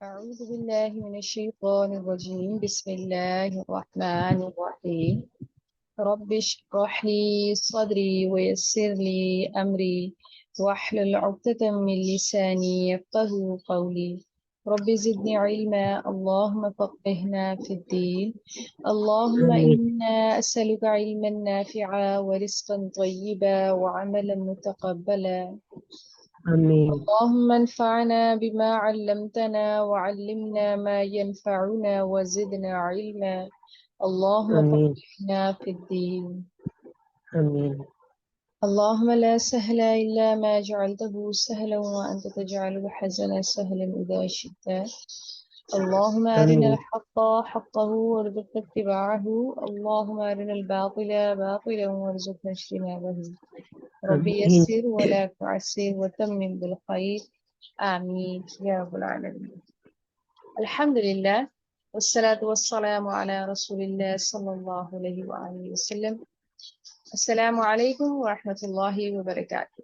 أعوذ بالله من الشيطان الرجيم. بسم الله الرحمن الرحيم. رب اشرح لي صدري ويسر لي أمري واحلل عقدة من لساني يفقه قولي. رب زدني علما، اللهم فقهنا في الدين. اللهم آمين إنا أسألك علما نافعا ورزقا طيبا وعملا متقبلا. آمين اللهم انفعنا بما علمتنا وعلمنا ما ينفعنا وزدنا علما. اللهم آمين فقهنا في الدين. آمين اللهم لا سهل إلا ما جعلته سهلا وأنت تجعل الحزن سهلا إذا شئت. اللهم أرنا آمين الحق حقه وارزقنا اتباعه. اللهم أرنا الباطل باطلا وارزقنا اجتنابه. ربي آمين يسر ولا تعسر وتمم بالخير. آمين يا رب العالمين. الحمد لله والصلاة والسلام على رسول الله صلى الله عليه وآله وسلم. السلام عليكم ورحمة الله وبركاته.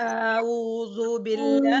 أعوذ بالله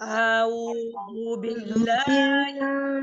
أعوذ أعوذ بالله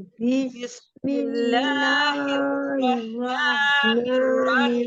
بسم الله الرحمن الرحيم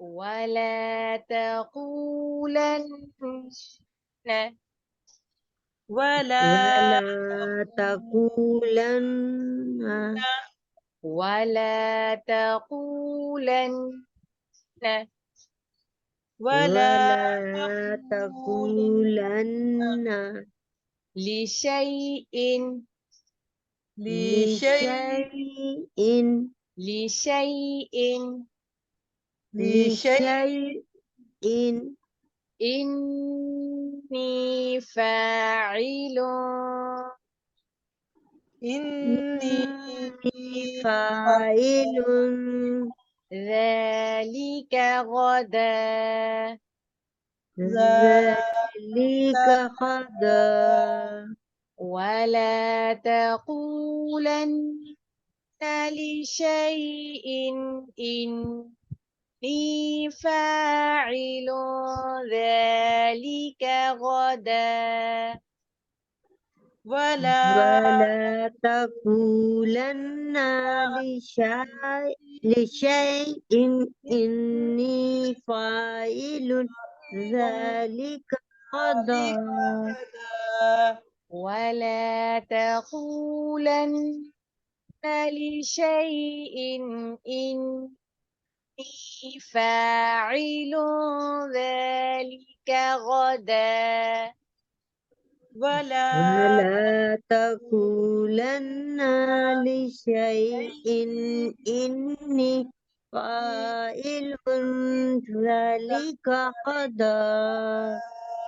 ولا تقولن ولا ولا تقولن ولا تقولن ولا ولا تقولن تقولن لشيء لشيء لشيء لشيء لشيء لشيء إني فاعل إني إني فاعل ذلك غدا ذلك غدا. ولا تقولن لشيء إني فاعل ذلك غدا ولا ولا تقولن لشيء إني فاعل ذلك غدا. ولا تقولن لشيء إني فاعل ذلك غدا ولا ولا تقولن لشيء إني فاعل ذلك غدا.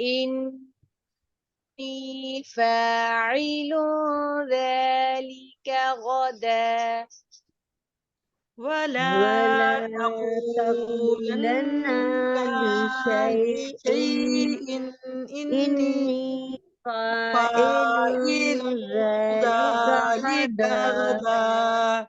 إني فاعل ذلك غدا ولا ولا تقولن تقولن لشيء لشيء إني إني فاعل فاعل ذلك ذلك غدا. غدا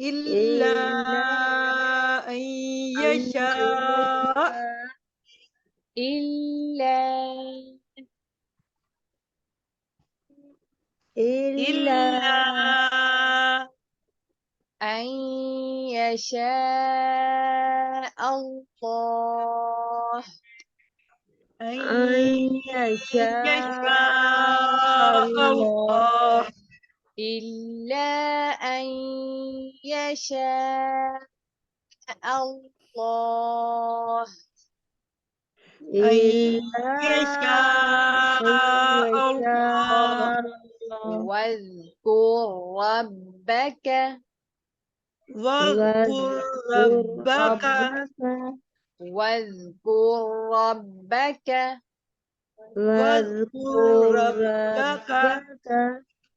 إلا إلا أن أن يشاء يشاء إلا إلا إلا أن يشاء الله أن أن يشاء يشاء الله الله إلا أن يشاء الله أن إلا يشاء أن الله يشاء الله واذكر ربك واذكر واذكر ربك ربك واذكر ربك واذكر واذكر ربك ربك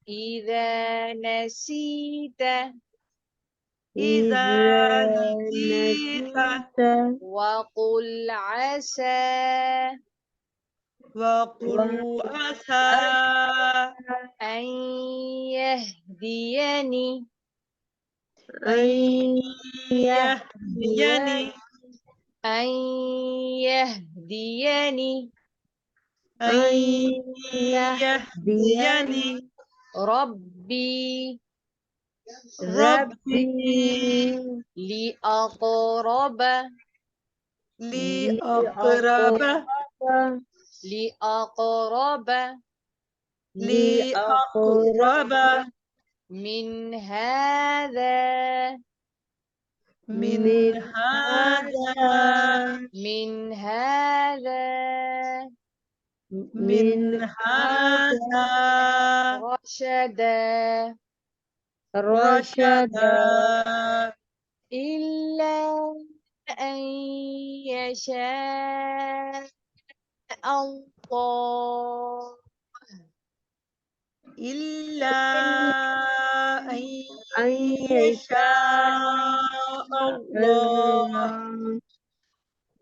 إذا نسيت إذا إذا نسيت نسيت وقل عسى وقل عسى أن يهديني أن أن يهديني أن يهديني أن يهديني يهديني ربي ربي ربي لأقرب لأقرب لأقرب لأقرب من هذا من من هذا هذا من هذا من هذا رشدا رشدا رشدا إلا أن يشاء الله إلا أن أن يشاء يشاء الله الله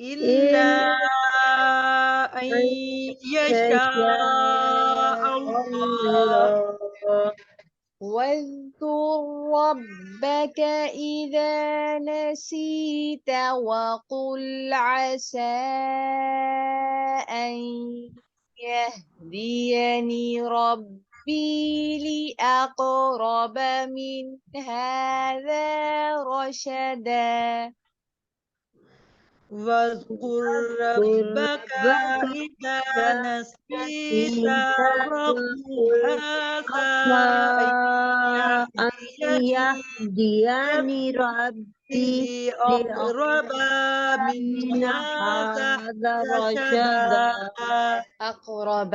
إلا إلا أن أن يشاء يشاء الله الله واذكر ربك إذا نسيت وقل عسى أن يهديني ربي لأقرب من هذا رشدا واذكر ربك إذا إذا نسيت نسيت وقل وقل عسى عسى أن أن يهديني يهديني ربي ربي لأقرب أقرب من من هذا هذا رشدا رشدا أقرب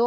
2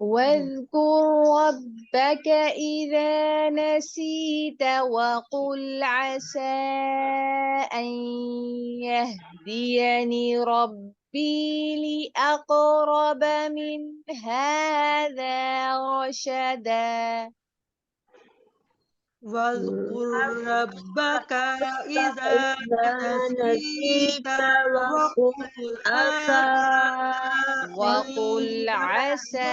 واذكر ربك إذا نسيت وقل عسى أن يهديني ربي لأقرب من هذا رشدا واذكر ربك إذا إذا نسيت نسيت وقل وقل عسى أن وقل عسى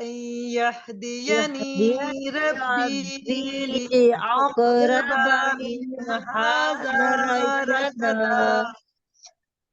أن يهديني يهديني ربي ربي لأقرب لأقرب من من هذا هذا رشدا رشدا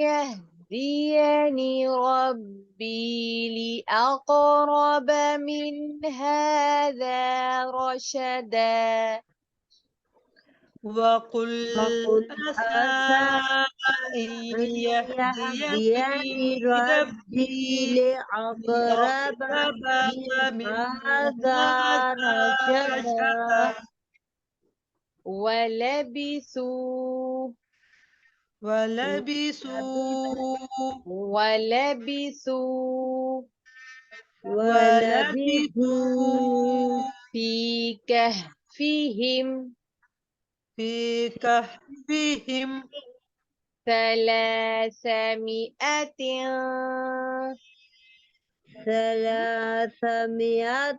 يهديني ربي لأقرب من هذا رشدا وقل وقل عسى أن أن يهديني يهديني ربي ربي لأقرب لأقرب من من هذا هذا رشدا رشدا ولبثوا ولبثوا ولبثوا ولبثوا في كهفهم في كهفهم 300 300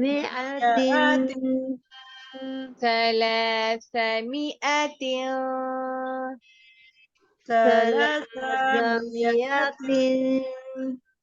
مئة مئات 300 ثلاثمائة ثلاثمائة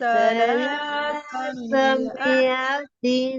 ثلاثمائة ثلاثمائة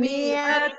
مئة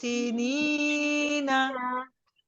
سنين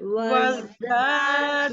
وازدادوا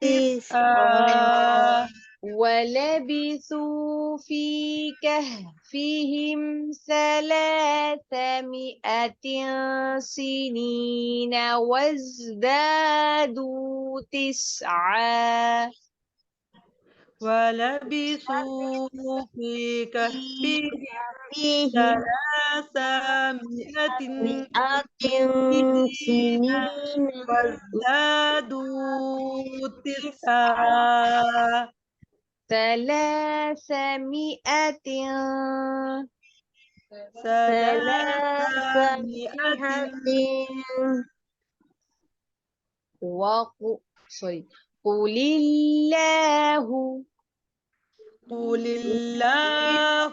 تسعة ولبثوا في كهفهم 300 سنين وازدادوا تسعا ولبثوا في كهفهم فيهم 300 مئة سنين سنين وازدادوا تسعة 300 300 300 قل الله قل الله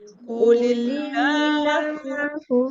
قل قل الله الله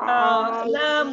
أعلم أعلم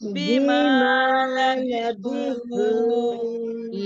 بما بما لبثوا لبثوا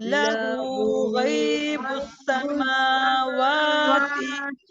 له له غيب غيب السماوات السماوات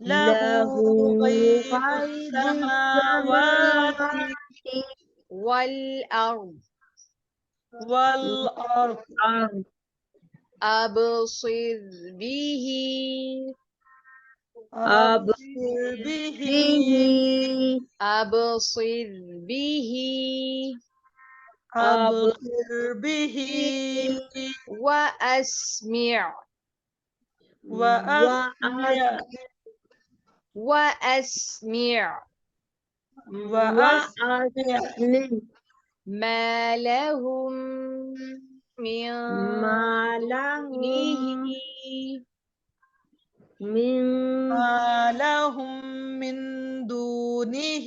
له له غيب غيب السماوات السماوات والأرض والأرض والأرض أبصر به أبصر به أبصر به أبصر به وأسمع وأسمع وأسمع وأسمع ما لهم من ما دونه لهم من ما لهم من دونه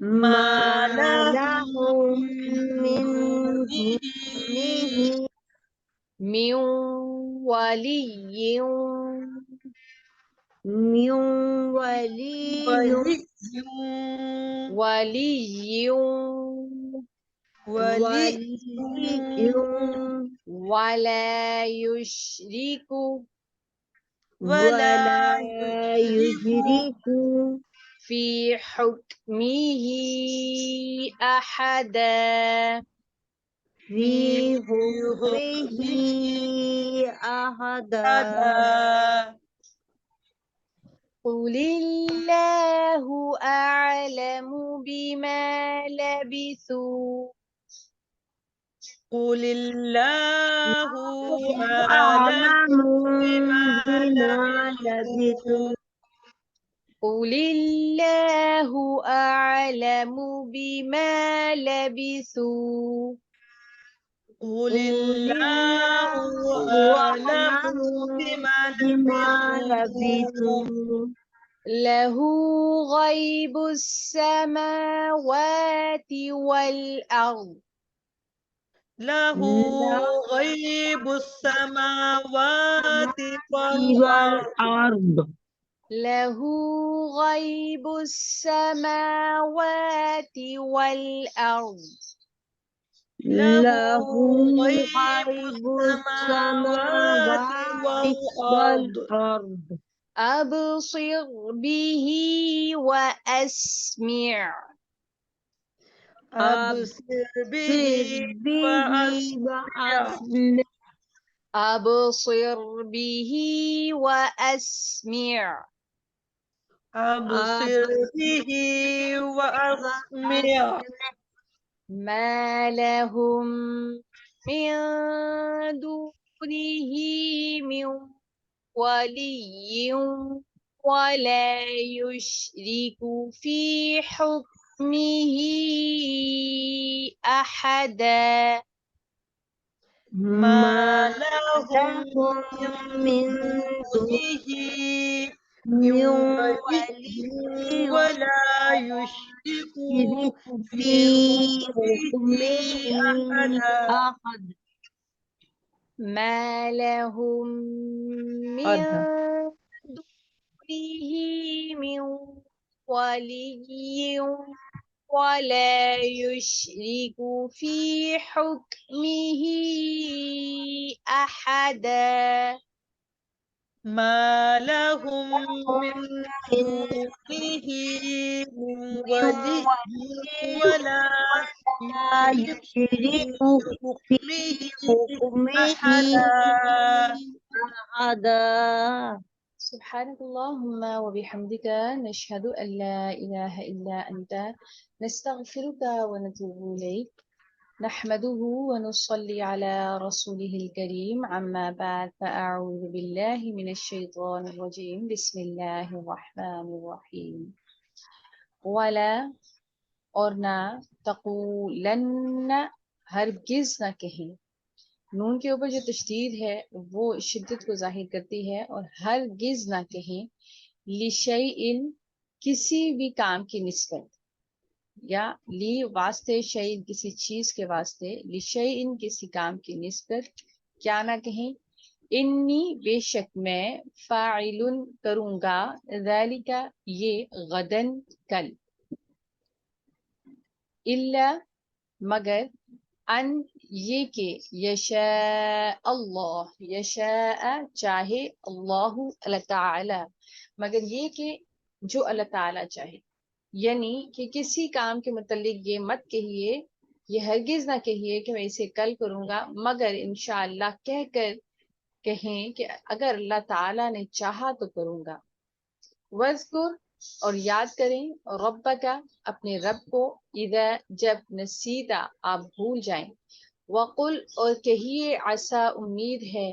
ما ما لهم لهم من من دونه دونه من ولي من ولي ولي ولي ولي ولي ولا يشرك ولا ولا يشرك يشرك في حكمه أحدا في في حكمه حكمه أحدا أحدا قل الله أعلم بما لبثوا قل الله أعلم أعلم بما بما لبثوا لبثوا قل الله أعلم بما لبثوا قل قل الله الله أعلم أعلم بما بما لبثوا لبثوا له غيب السماوات والأرض له له غيب السماوات والأرض والأرض له غيب السماوات والأرض له له غيب غيب السماوات السماوات والأرض والأرض أبصر به وأسمع أبصر به أبصر به وأسمع وأسمع أبصر به وأسمع أبصر به وأسمع ما لهم من دونه من ولي ولا يشرك في حكمه أحدا ما ما لهم لهم من من دونه من من ولي ولي ولا يشرك يشرك في في حكمه حكمه أحدا أحد ما لهم من دونه من ولي ولا يشرك في حكمه أحدا ما لهم من من دونه من من ولي ولي ولا ولا يشرك في يشرك في حكمه حكمه أحدا أحدا سبحانك اللهم وبحمدك نشهد أن لا إله إلا أنت نستغفرك ونتوب إليك نحمده ونصلي على رسوله الكريم عما بعد فأعوذ بالله من الشيطان الرجيم بسم الله الرحمن الرحيم ولا اور نہ تقولن ہرگز نہ کہیں نون کے اوپر جو تشدید ہے وہ شدت کو ظاہر کرتی ہے اور ہرگز نہ کہیں لشیء کسی بھی کام کی نسبت یا لی واسطے شیء کسی چیز کے واسطے لشیء کسی کام کی نسبت کیا نہ کہیں انی بے شک میں فاعل کروں گا ذالک یہ غدن کل الا مگر ان یہ کہ یشاء اللہ یشاء چاہے اللہ تعالی مگر یہ کہ جو اللہ تعالی چاہے یعنی کہ کسی کام کے متعلق یہ مت کہیے یہ ہرگز نہ کہیے کہ میں اسے کل کروں گا مگر انشاءاللہ کہہ کر کہیں کہ اگر اللہ تعالی نے چاہا تو کروں گا وذکر اور یاد کریں رب کا اپنے رب کو اذا جب نسیتا آپ بھول جائیں وقل اور کہیے عسا امید ہے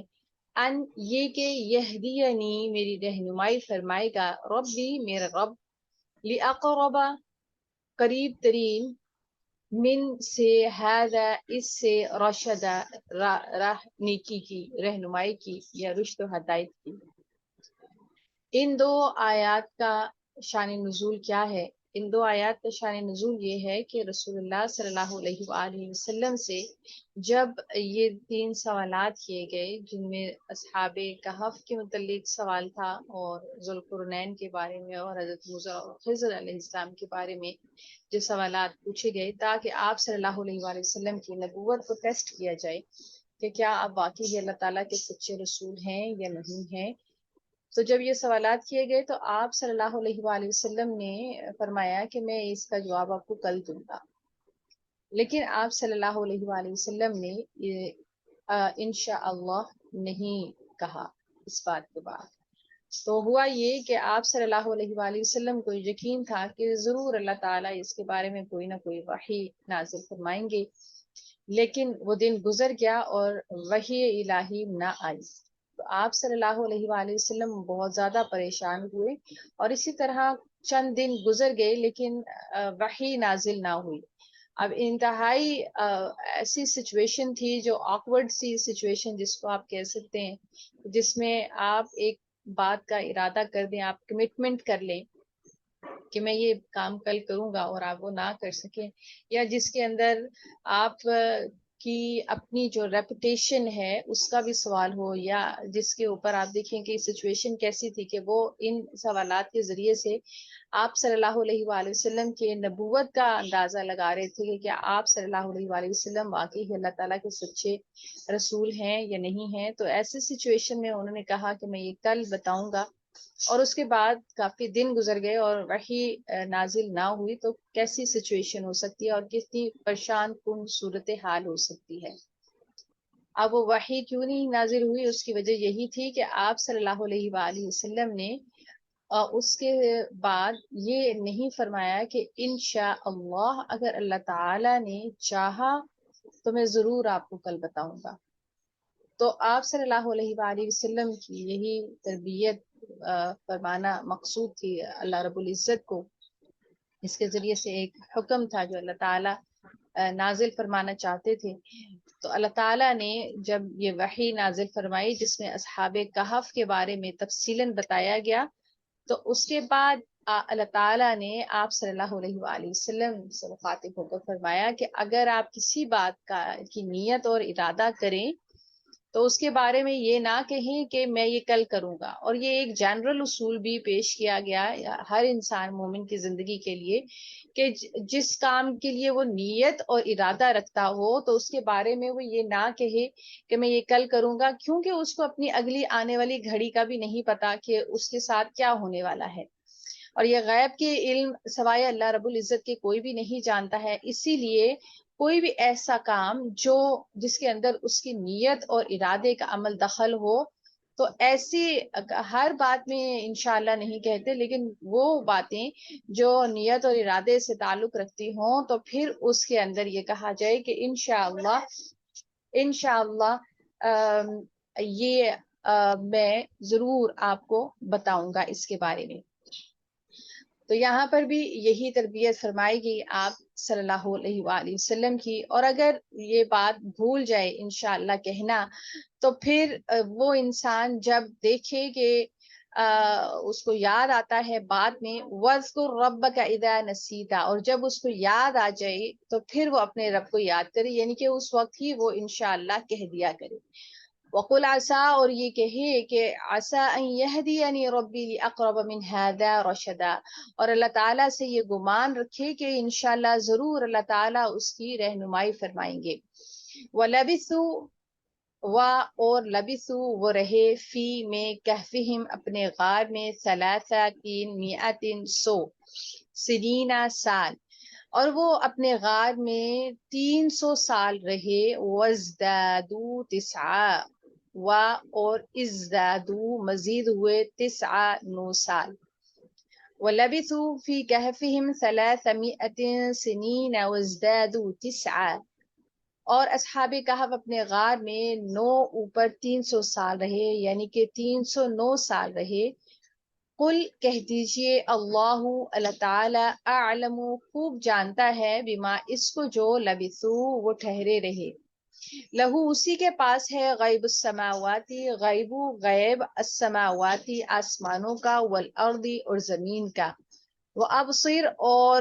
ان یہ کہ یہدینی میری رہنمائی فرمائے گا ربی میرا رب لاقرب قریب ترین من سے ہذا اس سے رشدا راہ نیکی کی رہنمائی کی یا رشد و ہدایت کی ان دو آیات کا شان نزول کیا ہے ان دو آیات کا شان نزول یہ ہے کہ رسول اللہ صلی اللہ علیہ وآلہ وسلم سے جب یہ 3 سوالات کیے گئے جن میں اصحاب کہف کے متعلق سوال تھا اور ذوالقرنین کے بارے میں اور حضرت موسیٰ اور خضر علیہ السلام کے بارے میں جو سوالات پوچھے گئے تاکہ آپ صلی اللہ علیہ وآلہ وسلم کی نبوت کو ٹیسٹ کیا جائے کہ کیا آپ واقعی اللہ تعالیٰ کے سچے رسول ہیں یا نہیں ہیں تو جب یہ سوالات کیے گئے تو آپ صلی اللہ علیہ وآلہ وسلم نے فرمایا کہ میں اس کا جواب آپ کو کل دوں گا لیکن آپ صلی اللہ علیہ وآلہ وسلم نے انشاءاللہ نہیں کہا اس بات کے بعد تو ہوا یہ کہ آپ صلی اللہ علیہ وآلہ وسلم کو یقین تھا کہ ضرور اللہ تعالیٰ اس کے بارے میں کوئی نہ کوئی وحی نازل فرمائیں گے، لیکن وہ دن گزر گیا اور وحی الہی نہ آئی۔ تو آپ صلی اللہ علیہ وآلہ وسلم بہت زیادہ پریشان ہوئے، اور اسی طرح چند دن گزر گئے لیکن وحی نازل نہ ہوئی۔ اب انتہائی ایسی سچویشن تھی جو آکورڈ سی سچویشن جس کو آپ کہہ سکتے ہیں، جس میں آپ ایک بات کا ارادہ کر دیں، آپ کمٹمنٹ کر لیں کہ میں یہ کام کل کروں گا اور آپ وہ نہ کر سکیں، یا جس کے اندر آپ کی اپنی جو ریپوٹیشن ہے اس کا بھی سوال ہو، یا جس کے اوپر آپ دیکھیں کہ سچویشن کیسی تھی کہ وہ ان سوالات کے ذریعے سے آپ صلی اللہ علیہ وآلہ وسلم کے نبوت کا اندازہ لگا رہے تھے کہ کیا آپ صلی اللہ علیہ وآلہ وسلم واقعی اللہ تعالیٰ کے سچے رسول ہیں یا نہیں ہیں۔ تو ایسی سچویشن میں انہوں نے کہا کہ میں یہ کل بتاؤں گا، اور اس کے بعد کافی دن گزر گئے اور وحی نازل نہ ہوئی، تو کیسی سچویشن ہو سکتی ہے اور کتنی پریشان کن صورتحال ہو سکتی ہے۔ اب وہ وحی کیوں نہیں نازل ہوئی، اس کی وجہ یہی تھی کہ آپ صلی اللہ علیہ وآلہ وسلم نے اس کے بعد یہ نہیں فرمایا کہ انشاءاللہ اگر اللہ تعالی نے چاہا تو میں ضرور آپ کو کل بتاؤں گا۔ تو آپ صلی اللہ علیہ وآلہ وسلم کی یہی تربیت فرمانا مقصود تھی اللہ رب العزت کو، اس کے ذریعے سے ایک حکم تھا جو اللہ تعالیٰ نازل فرمانا چاہتے تھے۔ تو اللہ تعالیٰ نے جب یہ وحی نازل فرمائی جس میں اصحاب کہف کے بارے میں تفصیلاً بتایا گیا، تو اس کے بعد اللہ تعالیٰ نے آپ صلی اللہ علیہ وآلہ وسلم سے مخاطب ہو کر فرمایا کہ اگر آپ کسی بات کی نیت اور ارادہ کریں تو اس کے بارے میں یہ نہ کہیں کہ میں یہ کل کروں گا۔ اور یہ ایک جنرل اصول بھی پیش کیا گیا ہر انسان مومن کی زندگی کے لیے کہ جس کام کے لیے وہ نیت اور ارادہ رکھتا ہو تو اس کے بارے میں وہ یہ نہ کہے کہ میں یہ کل کروں گا، کیونکہ اس کو اپنی اگلی آنے والی گھڑی کا بھی نہیں پتا کہ اس کے ساتھ کیا ہونے والا ہے، اور یہ غیب کے علم سوائے اللہ رب العزت کے کوئی بھی نہیں جانتا ہے۔ اسی لیے کوئی بھی ایسا کام جس کے اندر اس کی نیت اور ارادے کا عمل دخل ہو، تو ایسی ہر بات میں انشاءاللہ نہیں کہتے، لیکن وہ باتیں جو نیت اور ارادے سے تعلق رکھتی ہوں تو پھر اس کے اندر یہ کہا جائے کہ انشاءاللہ یہ میں ضرور آپ کو بتاؤں گا اس کے بارے میں۔ تو یہاں پر بھی یہی تربیت فرمائی گئی آپ صلی اللہ علیہ وآلہ وسلم کی، اور اگر یہ بات بھول جائے انشاءاللہ کہنا تو پھر وہ انسان جب دیکھے کہ اس کو یاد آتا ہے بعد میں وَاذْكُرْ رَبَّكَ إِذَا نَسِيتَ، اور جب اس کو یاد آ جائے تو پھر وہ اپنے رب کو یاد کرے، یعنی کہ اس وقت ہی وہ انشاءاللہ کہہ دیا کرے۔ وقل عسا، اور یہ کہے کہ عسا ان یہدینی ربی لاقرب من هذا رشدا، اور اللہ تعالیٰ سے یہ گمان رکھے کہ انشاءاللہ ضرور اللہ تعالیٰ اس کی رہنمائی فرمائیں گے۔ اور لبثوا وہ رہے فی میں کہفہم اپنے غار میں 300 سنینا سال، اور وہ اپنے غار میں 300 سال رہے۔ وازدادوا 9 اور ازدادوا مزید ہوئے 9 سال۔ وَلَبِثُوا فِي كَهْفِهِمْ 300 سِنِينَ وَازْدَادُوا 9، اور اصحاب کہف اپنے غار میں 9 اوپر 300 سال رہے، یعنی کہ 309 سال رہے۔ قل کہہ دیجئے اللہ تعالی اعلم خوب جانتا ہے بما اس کو جو لبثو وہ ٹھہرے رہے، لہو اسی کے پاس ہے غیب السماواتی غیب السماواتی آسمانوں کا، والارض اور زمین کا، وہ ابصر اور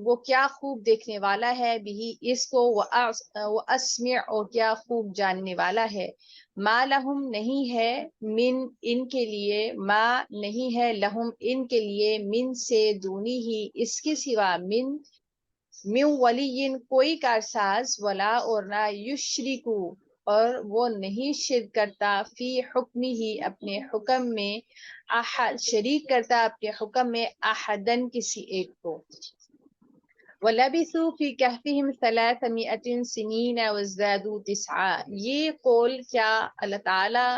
وہ کیا خوب دیکھنے والا ہے، بھی اس کو، وہ اسمع اور کیا خوب جاننے والا ہے، ما لہم نہیں ہے، من ان کے لیے، ما نہیں ہے، لہم ان کے لیے، من سے دونی ہی اس کے سوا، من ولی کوئی کارساز، ولا اور نہ، یشرکو اور وہ نہیں شرک کرتا، فی حکمی ہی اپنے حکم میں، احد شریک کرتا اپنے حکم میں، احدن کسی ایک کو۔ وَلَبِثُوا فِي كَهْفِهِمْ 300 سِنِينَ وَازْدَادُوا تِسْعًا. یہ قول کیا اللہ تعالیٰ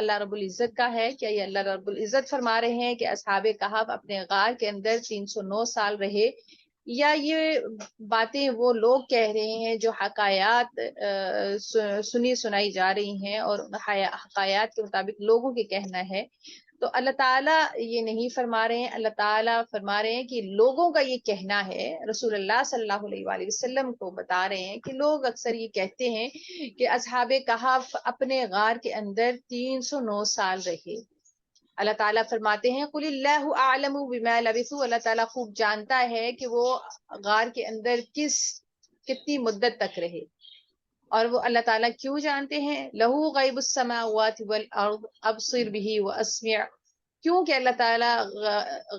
اللہ رب العزت کا ہے؟ کیا یہ اللہ رب العزت فرما رہے ہیں کہ اصحاب کہف اپنے غار کے اندر 309 سال رہے، یا یہ باتیں وہ لوگ کہہ رہے ہیں جو حکایات سنی سنائی جا رہی ہیں اور حکایات کے مطابق لوگوں کے کہنا ہے؟ تو اللہ تعالیٰ یہ نہیں فرما رہے ہیں، اللہ تعالیٰ فرما رہے ہیں کہ لوگوں کا یہ کہنا ہے، رسول اللہ صلی اللہ علیہ وآلہ وسلم کو بتا رہے ہیں کہ لوگ اکثر یہ کہتے ہیں کہ اصحاب کہف اپنے غار کے اندر 309 سال رہے۔ اللہ تعالیٰ فرماتے ہیں قُلِ اللَّهُ أَعْلَمُ بِمَا لَبِثُوا، اللہ تعالیٰ خوب جانتا ہے کہ وہ غار کے اندر کتنی مدت تک رہے، اور وہ اللہ تعالیٰ کیوں جانتے ہیں؟ لَهُ غَيْبُ السَّمَاوَاتِ وَالْأَرْضِ أَبْصِرْ بِهِ وَأَسْمِعْ، کیونکہ اللہ تعالیٰ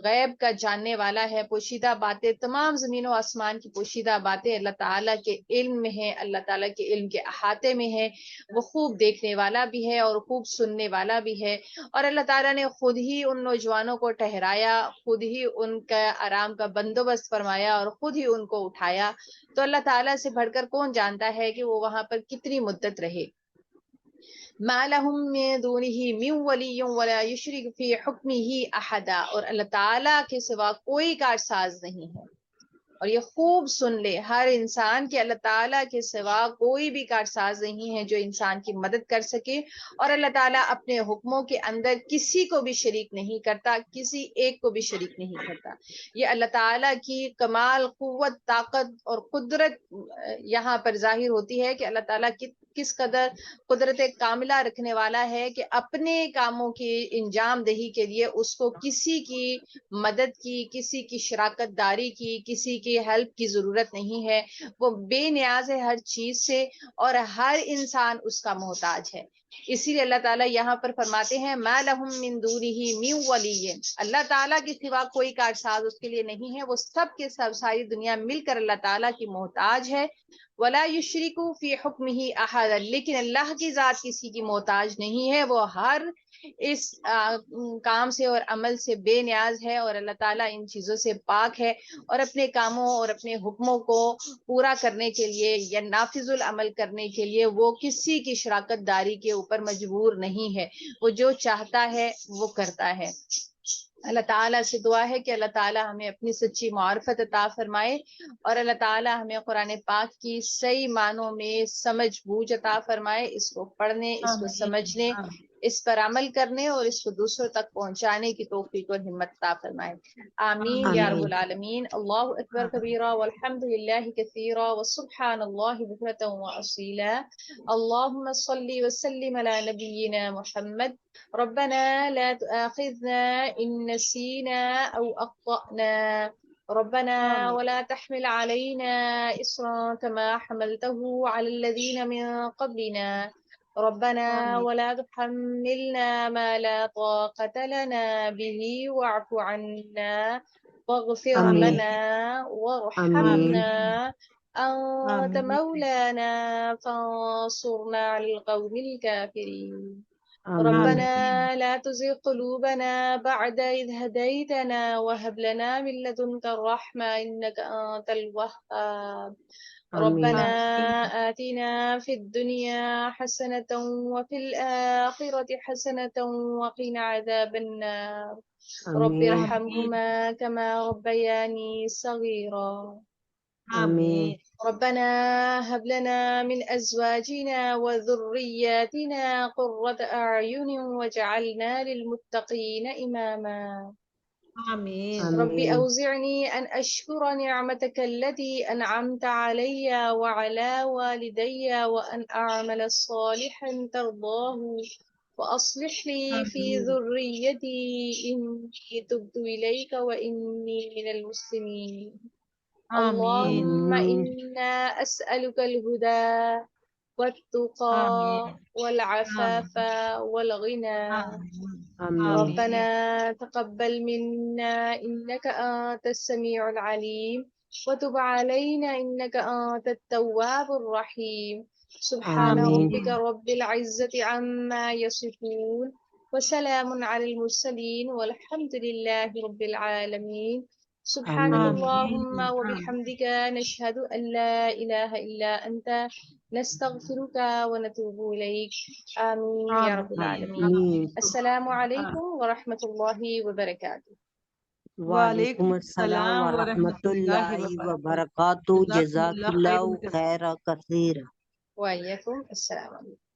غیب کا جاننے والا ہے، پوشیدہ باتیں، تمام زمین و آسمان کی پوشیدہ باتیں اللہ تعالیٰ کے علم میں ہیں، اللہ تعالیٰ کے علم کے احاطے میں ہیں، وہ خوب دیکھنے والا بھی ہے اور خوب سننے والا بھی ہے۔ اور اللہ تعالیٰ نے خود ہی ان نوجوانوں کو ٹھہرایا، خود ہی ان کا آرام کا بندوبست فرمایا اور خود ہی ان کو اٹھایا، تو اللہ تعالیٰ سے بڑھ کر کون جانتا ہے کہ وہ وہاں پر کتنی مدت رہے۔ ما لهم من دونه من ولی ولا یشرک فی حکمہ احدا، اور اللہ تعالیٰ کے سوا کوئی کارساز نہیں ہے۔ اور یہ خوب سن لے ہر انسان کہ اللہ تعالیٰ کے سوا کوئی بھی کارساز نہیں ہے جو انسان کی مدد کر سکے، اور اللہ تعالیٰ اپنے حکموں کے اندر کسی کو بھی شریک نہیں کرتا، کسی ایک کو بھی شریک نہیں کرتا۔ یہ اللہ تعالیٰ کی کمال قوت، طاقت اور قدرت یہاں پر ظاہر ہوتی ہے کہ اللہ تعالیٰ کس قدر قدرت کاملہ رکھنے والا ہے کہ اپنے کاموں کی انجام دہی کے لیے اس کو کسی کی مدد کی، کسی کی شراکت داری کی، کسی کی ہیلپ کی ضرورت نہیں ہے۔ وہ بے نیاز ہے ہر چیز سے اور ہر انسان اس کا محتاج ہے۔ اسی لیے اللہ تعالیٰ یہاں پر فرماتے ہیں ما لہم من دونہ من ولی، اللہ تعالیٰ کے سوا کوئی کارساز اس کے لیے نہیں ہے، وہ سب کے سب ساری دنیا مل کر اللہ تعالیٰ کی محتاج ہے۔ ولا یشرک فی حکمہ احد، لیکن اللہ کی ذات کسی کی محتاج نہیں ہے، وہ ہر اس کام سے اور عمل سے بے نیاز ہے، اور اللہ تعالیٰ ان چیزوں سے پاک ہے، اور اپنے کاموں اور اپنے حکموں کو پورا کرنے کے لیے یا نافذ العمل کرنے کے لیے وہ کسی کی شراکت داری کے اوپر مجبور نہیں ہے، وہ جو چاہتا ہے وہ کرتا ہے۔ اللہ تعالیٰ سے دعا ہے کہ اللہ تعالیٰ ہمیں اپنی سچی معرفت عطا فرمائے، اور اللہ تعالیٰ ہمیں قرآن پاک کی صحیح معنوں میں سمجھ بوجھ عطا فرمائے، اس کو پڑھنے، اس کو سمجھنے، اس پر عمل کرنے اور اس کو دوسروں تک پہنچانے کی توفیق اور ہمت عطا فرمائے۔ آمین یا رب العالمین۔ اللہ اکبر کبیرہ والحمد للہ کثیرہ وسبحان اللہ بکرۃ واصیلا۔ اللہم صلی وسلم علی نبینا محمد۔ ربنا لا تؤاخذنا إن نسينا أو أخطأنا، ربنا ولا تحمل علينا إصرا كما حملته على الذين من قبلنا، ربنا ولا تحملنا ما لا طاقة لنا به واعف عنا واغفر لنا وارحمنا أنت مولانا فانصرنا على القوم الكافرين، ربنا لا تزغ قلوبنا بعد إذ هديتنا وهب لنا من لدنك الرحمة إنك أنت الوهاب، ربنا آتنا في الدنيا حسنة وفي الآخرة حسنة وقنا عذاب النار، رب ارحمهما كما ربياني صغيرا، آمین۔ ربنا هب لنا من أزواجنا وذرياتنا قرة أعين واجعلنا للمتقين إماما، آمین۔ رب أوزعني أن أشكر نعمتك التي أنعمت علي وعلى والدي وأن أعمل صالحا ترضاه وأصلح لي في ذريتي إني تبت إليك وإني من المسلمين، اللهم إنا أسألك الهدى والتقى والعفاف والغنى، ربنا تقبل منا إنك أنت السميع العليم وتب علينا إنك أنت التواب الرحيم، سبحان ربك رب العزة عما يصفون وسلام على المرسلين والحمد لله رب العالمين، سبحانك آمين اللهم آمين وبحمدك نشهد أن لا إله إلا أنت نستغفرك ونتوب إليك آمين يا رب العالمين. آمين السلام عليكم ورحمة الله وبركاته. وعلیکم وعلیکم السلام السلام ورحمۃ ورحمۃ اللہ اللہ وبرکاتہ وبرکاتہ جزاکم جزاک اللہ خیر اللہ خیر کثیر کثیر. وعليكم السلام عليكم.